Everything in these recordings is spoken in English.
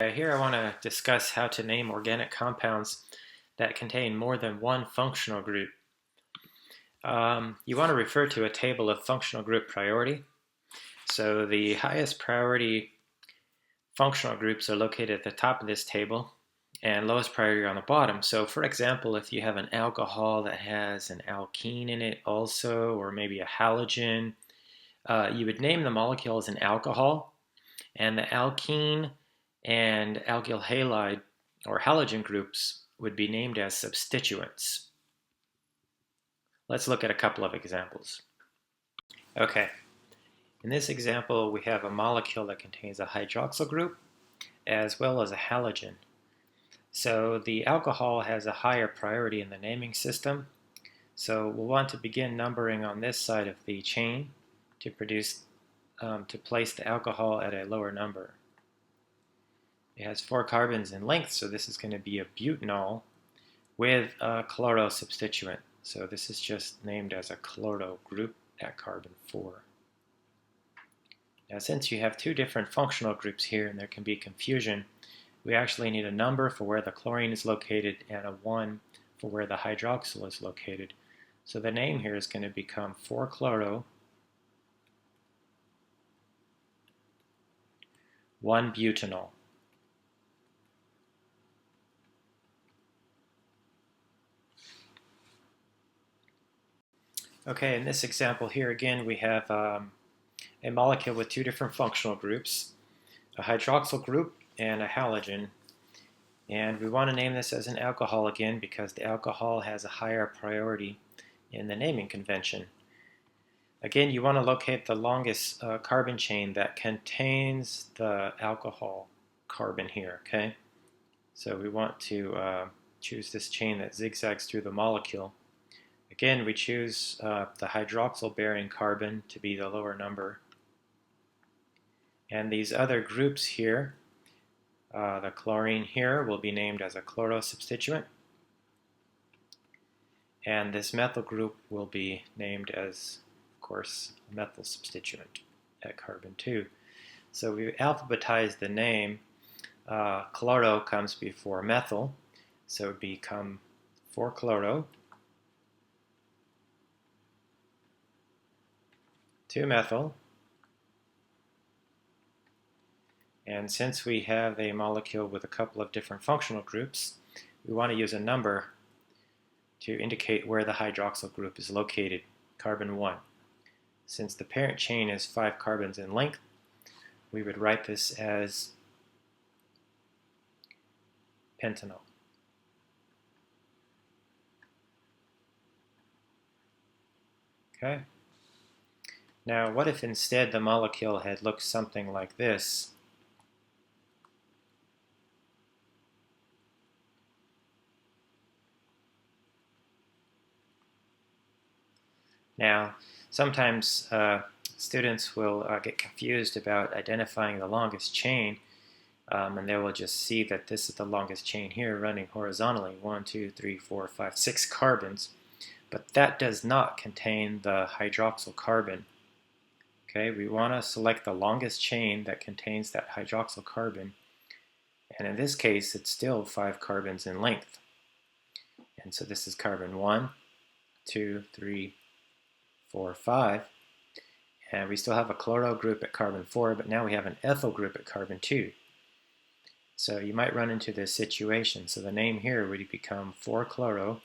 Here I want to discuss how to name organic compounds that contain more than one functional group. You want to refer to a table of functional group priority. So the highest priority functional groups are located at the top of this table and lowest priority are on the bottom. So for example, if you have an alcohol that has an alkene in it also, or maybe a halogen, you would name the molecule as an alcohol, and the alkene and alkyl halide or halogen groups would be named as substituents. Let's look at a couple of examples. Okay, in this example we have a molecule that contains a hydroxyl group as well as a halogen. So the alcohol has a higher priority in the naming system, so we'll want to begin numbering on this side of the chain to place the alcohol at a lower number. It has 4 carbons in length, so this is going to be a butanol with a chloro substituent. So this is just named as a chloro group at carbon 4. Now since you have 2 different functional groups here and there can be confusion, we actually need a number for where the chlorine is located and a 1 for where the hydroxyl is located. So the name here is going to become 4-chloro 1-butanol. Okay, in this example here again we have a molecule with 2 different functional groups, a hydroxyl group and a halogen. And we want to name this as an alcohol again because the alcohol has a higher priority in the naming convention. Again, you want to locate the longest carbon chain that contains the alcohol carbon here, okay? So we want to choose this chain that zigzags through the molecule. Again, we choose the hydroxyl-bearing carbon to be the lower number. And these other groups here, the chlorine here will be named as a chloro substituent. And this methyl group will be named as, of course, a methyl substituent at carbon 2. So we've alphabetized the name. Chloro comes before methyl, so it would become 4-chloro 2-methyl. And since we have a molecule with a couple of different functional groups, we want to use a number to indicate where the hydroxyl group is located, carbon 1. Since the parent chain is 5 carbons in length, we would write this as pentanol. Okay. Now, what if instead the molecule had looked something like this? Now, sometimes students will get confused about identifying the longest chain, and they will just see that this is the longest chain here running horizontally, 1, 2, 3, 4, 5, 6 carbons, but that does not contain the hydroxyl carbon. Okay, we want to select the longest chain that contains that hydroxyl carbon, and in this case it's still 5 carbons in length. And so this is carbon 1, 2, 3, 4, 5, and we still have a chloro group at carbon 4, but now we have an ethyl group at carbon 2. So you might run into this situation. So the name here would become 4-chloro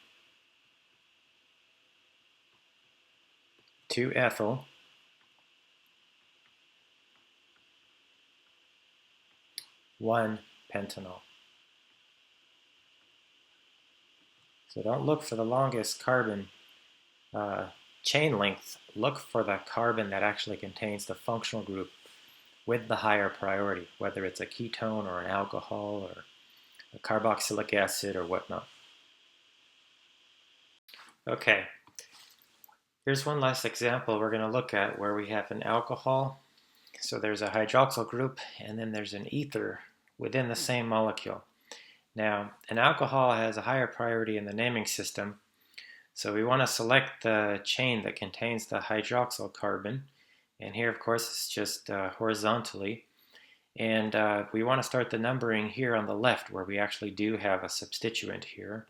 2-ethyl 1-pentanol. So don't look for the longest carbon chain length. Look for the carbon that actually contains the functional group with the higher priority, whether it's a ketone or an alcohol or a carboxylic acid or whatnot. Okay, here's one last example we're going to look at where we have an alcohol. So there's a hydroxyl group and then there's an ether within the same molecule. Now, an alcohol has a higher priority in the naming system, so we want to select the chain that contains the hydroxyl carbon, and here of course it's just horizontally, And we want to start the numbering here on the left where we actually do have a substituent here.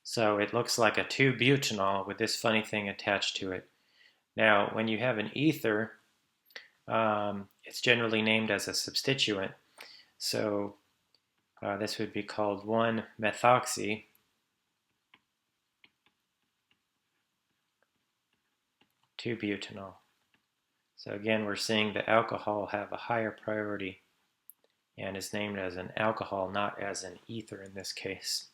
So it looks like a 2-butanol with this funny thing attached to it. Now, when you have an ether, it's generally named as a substituent. So this would be called 1-methoxy. Butanol. So again, we're seeing the alcohol have a higher priority and is named as an alcohol, not as an ether in this case.